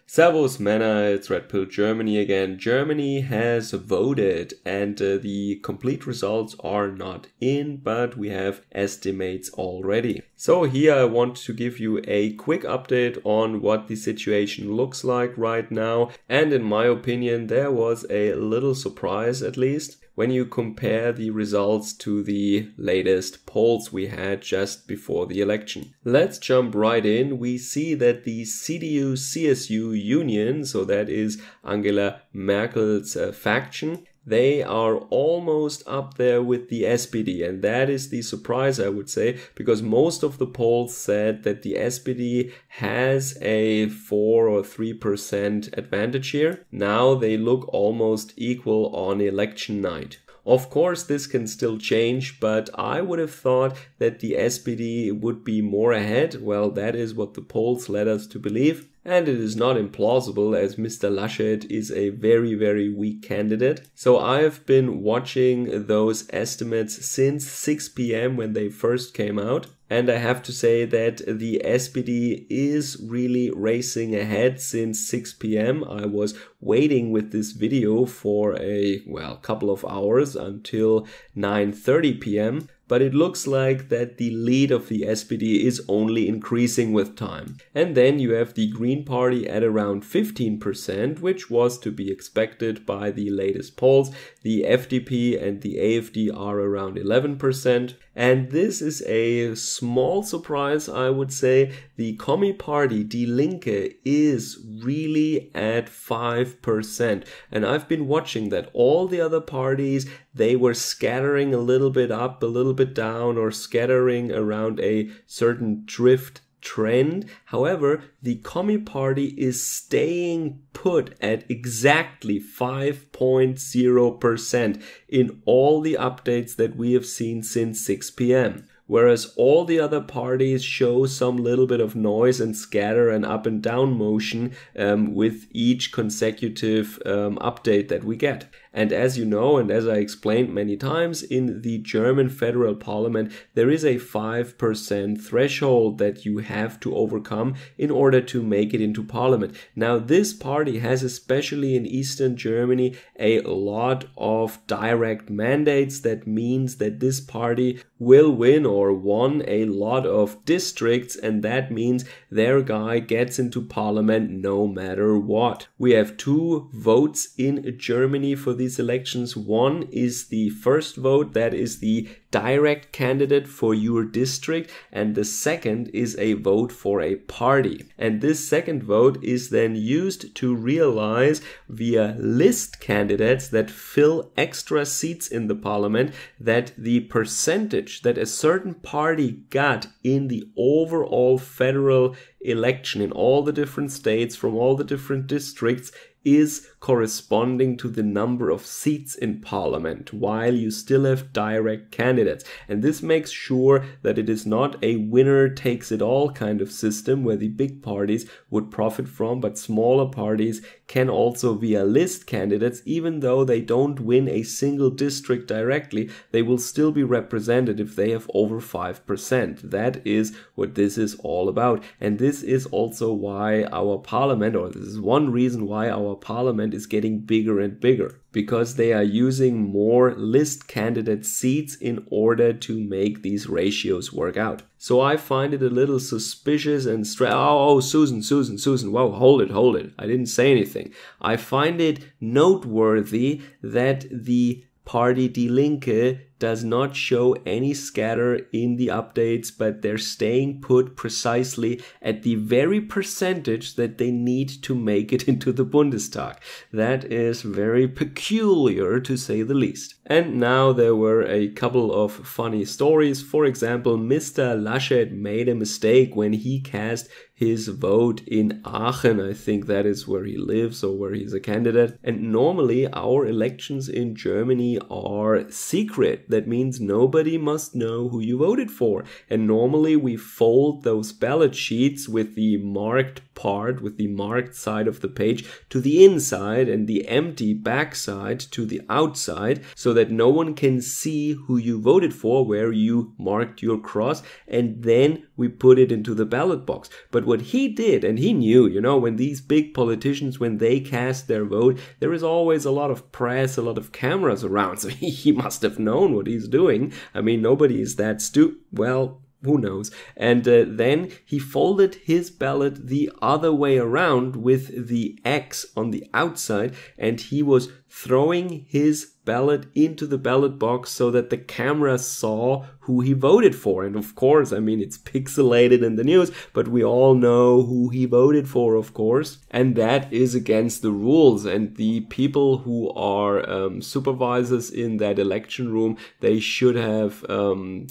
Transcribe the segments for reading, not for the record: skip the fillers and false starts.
Servus Männer, it's Red Pill Germany again. Germany has voted and the complete results are not in, but we have estimates already. So here I want to give you a quick update on what the situation looks like right now. And in my opinion, there was a little surprise at least when you compare the results to the latest polls we had just before the election. Let's jump right in. We see that the CDU-CSU union, so that is Angela Merkel's faction, they are almost up there with the SPD, and that is the surprise, I would say, because most of the polls said that the SPD has a 4 or 3% advantage here. Now they look almost equal on election night. Of course, this can still change, but I would have thought that the SPD would be more ahead. Well, that is what the polls led us to believe. And it is not implausible, as Mr. Laschet is a very, very weak candidate. So I have been watching those estimates since 6 p.m. when they first came out. And I have to say that the SPD is really racing ahead since 6 p.m. I was waiting with this video for a couple of hours until 9:30 p.m. But it looks like that the lead of the SPD is only increasing with time. And then you have the Green Party at around 15%, which was to be expected by the latest polls. The FDP and the AfD are around 11%. And this is a small surprise, I would say. The Commie Party, Die Linke, is really at 5%. And I've been watching that. All the other parties, they were scattering a little bit up, a little bit down, or scattering around a certain drift trend. However, the Commie Party is staying put at exactly 5.0% in all the updates that we have seen since 6 p.m. Whereas all the other parties show some little bit of noise and scatter and up and down motion with each consecutive update that we get. And as you know, and as I explained many times, in the German federal parliament, there is a 5% threshold that you have to overcome in order to make it into parliament. Now, this party has, especially in Eastern Germany, a lot of direct mandates. That means that this party will win or won a lot of districts, and that means their guy gets into parliament no matter what. We have 2 votes in Germany for these elections. One is the first vote, that is the direct candidate for your district, and the second is a vote for a party. And this second vote is then used to realize via list candidates that fill extra seats in the parliament that the percentage that a certain party got in the overall federal election in all the different states from all the different districts is corresponding to the number of seats in parliament, while you still have direct candidates. And this makes sure that it is not a winner takes it all kind of system where the big parties would profit from, but smaller parties can also via list candidates, even though they don't win a single district directly, they will still be represented if they have over 5%. That is what this is all about. And this is also why our parliament, or this is one reason why our parliament is getting bigger and bigger, because they are using more list candidate seats in order to make these ratios work out. So I find it a little suspicious and Susan, whoa, hold it. I didn't say anything. I find it noteworthy that the party Die Linke does not show any scatter in the updates, but they're staying put precisely at the very percentage that they need to make it into the Bundestag. That is very peculiar, to say the least. And now there were a couple of funny stories. For example, Mr. Laschet made a mistake when he cast his vote in Aachen. I think that is where he lives or where he's a candidate. And normally our elections in Germany are secret. That means nobody must know who you voted for. And normally we fold those ballot sheets with the marked part, with the marked side of the page to the inside and the empty backside to the outside, so that no one can see who you voted for, where you marked your cross, and then we put it into the ballot box. But what he did, and he knew, when these big politicians, when they cast their vote, there is always a lot of press, a lot of cameras around, so he must have known what he's doing. I mean, nobody is that stupid. Well, who knows? And then he folded his ballot the other way around with the X on the outside, and he was throwing his ballot into the ballot box so that the camera saw who he voted for. And of course, I mean, it's pixelated in the news, but we all know who he voted for, of course. And that is against the rules. And the people who are supervisors in that election room, they should have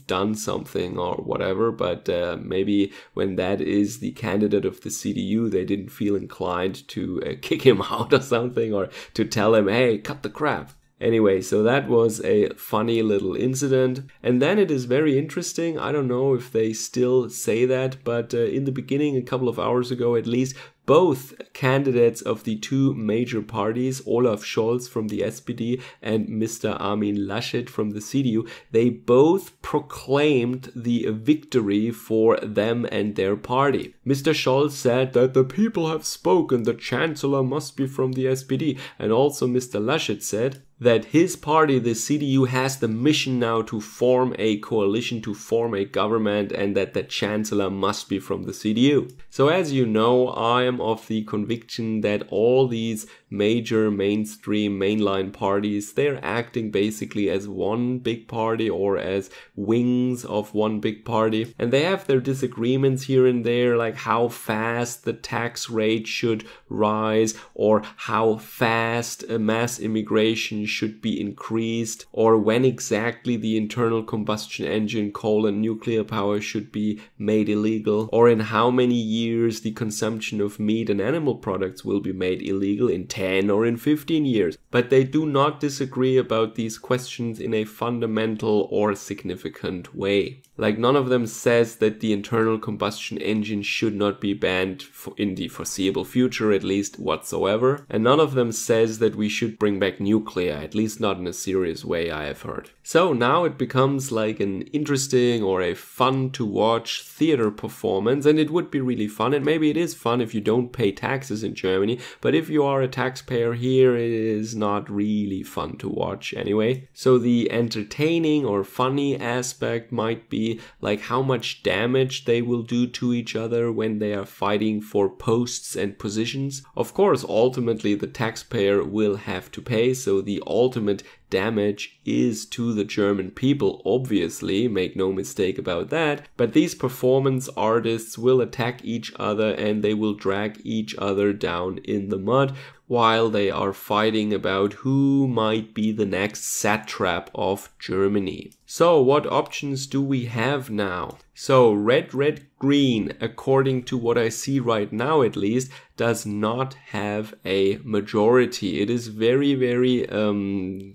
done something or whatever. But maybe when that is the candidate of the CDU, they didn't feel inclined to kick him out or something, or to tell him, hey, cut the crap. Anyway, so that was a funny little incident. And then it is very interesting. I don't know if they still say that, but in the beginning, a couple of hours ago at least, both candidates of the two major parties, Olaf Scholz from the SPD and Mr. Armin Laschet from the CDU, they both proclaimed the victory for them and their party. Mr. Scholz said that the people have spoken, the chancellor must be from the SPD. And also Mr. Laschet said that his party, the CDU, has the mission now to form a coalition, to form a government, and that the chancellor must be from the CDU. So as you know, I am of the conviction that all these major mainstream mainline parties, they're acting basically as one big party or as wings of one big party, and they have their disagreements here and there, like how fast the tax rate should rise, or how fast mass immigration should be increased, or when exactly the internal combustion engine, coal and nuclear power should be made illegal, or in how many years the consumption of meat and animal products will be made illegal, in 10 or in 15 years. But they do not disagree about these questions in a fundamental or significant way. Like, none of them says that the internal combustion engine should not be banned in the foreseeable future, at least whatsoever. And none of them says that we should bring back nuclear, at least not in a serious way, I have heard. So now it becomes like an interesting or a fun to watch theater performance, and it would be really fun, and maybe it is fun if you don't pay taxes in Germany, but if you are a taxpayer here, it is not really fun to watch anyway. So the entertaining or funny aspect might be like how much damage they will do to each other when they are fighting for posts and positions. Of course, ultimately the taxpayer will have to pay, so the ultimate damage is to the German people, obviously, make no mistake about that, but these performance artists will attack each other and they will drag each other down in the mud while they are fighting about who might be the next satrap of Germany. So what options do we have now? So red, green, according to what I see right now at least, does not have a majority. It is very, very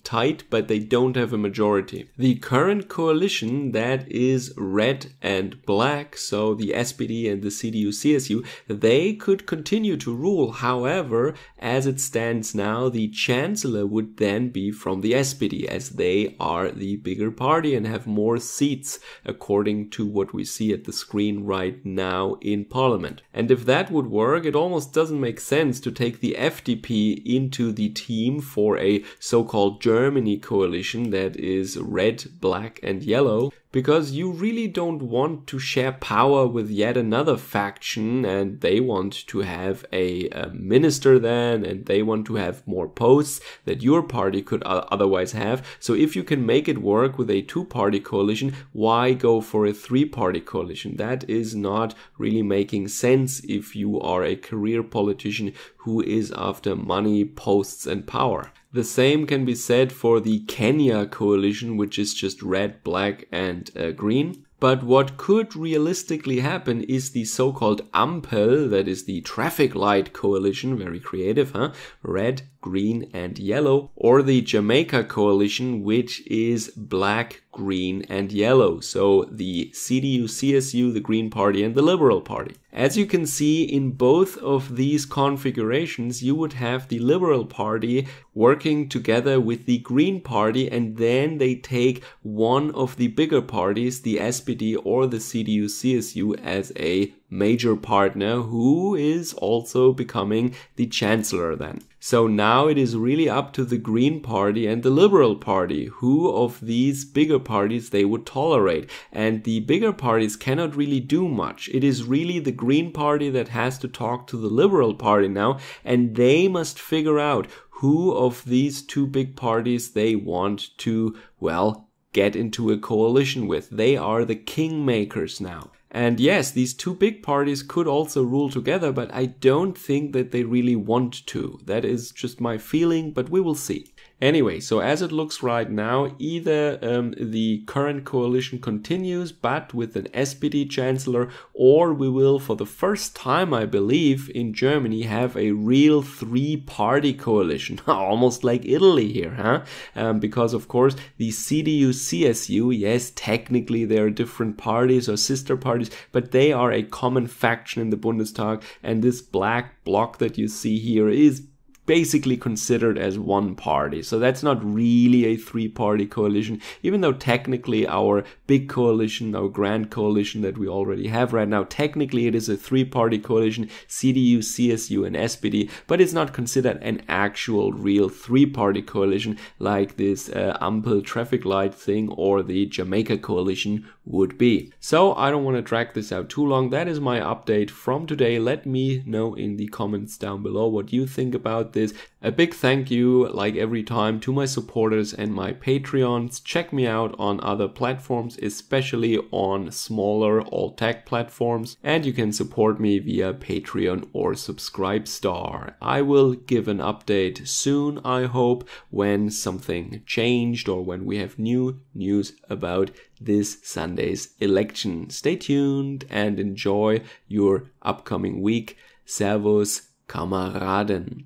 tight, but they don't have a majority. The current coalition, that is red and black, so the SPD and the CDU-CSU, they could continue to rule. However, as it stands now, the chancellor would then be from the SPD, as they are the bigger party and have more seats, according to what we see at the screen right now in parliament. And if that would work, it almost doesn't make sense to take the FDP into the team for a so-called Germany coalition that is red, black and yellow, because you really don't want to share power with yet another faction, and they want to have a minister then, and they want to have more posts that your party could otherwise have. So if you can make it work with a two-party coalition, why go for a three-party coalition? That is not really making sense if you are a career politician who is after money, posts and power. The same can be said for the Kenya coalition, which is just red, black and green. But what could realistically happen is the so-called Ampel, that is the traffic light coalition, very creative, huh? Red, green and yellow, or the Jamaica coalition, which is black, green and yellow. So the CDU, CSU, the Green Party and the Liberal Party. As you can see, in both of these configurations, you would have the Liberal Party working together with the Green Party, and then they take one of the bigger parties, the SPD or the CDU, CSU, as a major partner who is also becoming the chancellor then. So now it is really up to the Green Party and the Liberal Party who of these bigger parties they would tolerate. And the bigger parties cannot really do much. It is really the Green Party that has to talk to the Liberal Party now, and they must figure out who of these two big parties they want to, well, get into a coalition with. They are the kingmakers now. And yes, these two big parties could also rule together, but I don't think that they really want to. That is just my feeling, but we will see. Anyway, so as it looks right now, either the current coalition continues, but with an SPD chancellor, or we will, for the first time, I believe, in Germany, have a real three-party coalition. Almost like Italy here, huh? Because, of course, the CDU, CSU, yes, technically they are different parties or sister parties, but they are a common faction in the Bundestag, and this black bloc that you see here is basically considered as one party. So that's not really a three-party coalition, even though technically our big coalition, our grand coalition that we already have right now, technically it is a three-party coalition, CDU, CSU and SPD, but it's not considered an actual real three-party coalition like this Ampel traffic light thing or the Jamaica coalition would be. So I don't want to drag this out too long. That is my update from today. Let me know in the comments down below what you think about this. A big thank you, like every time, to my supporters and my Patreons. Check me out on other platforms, especially on smaller alt-tech platforms, and you can support me via Patreon or Subscribestar. I will give an update soon, I hope, when something changed or when we have new news about this Sunday's election. Stay tuned and enjoy your upcoming week. Servus, Kameraden.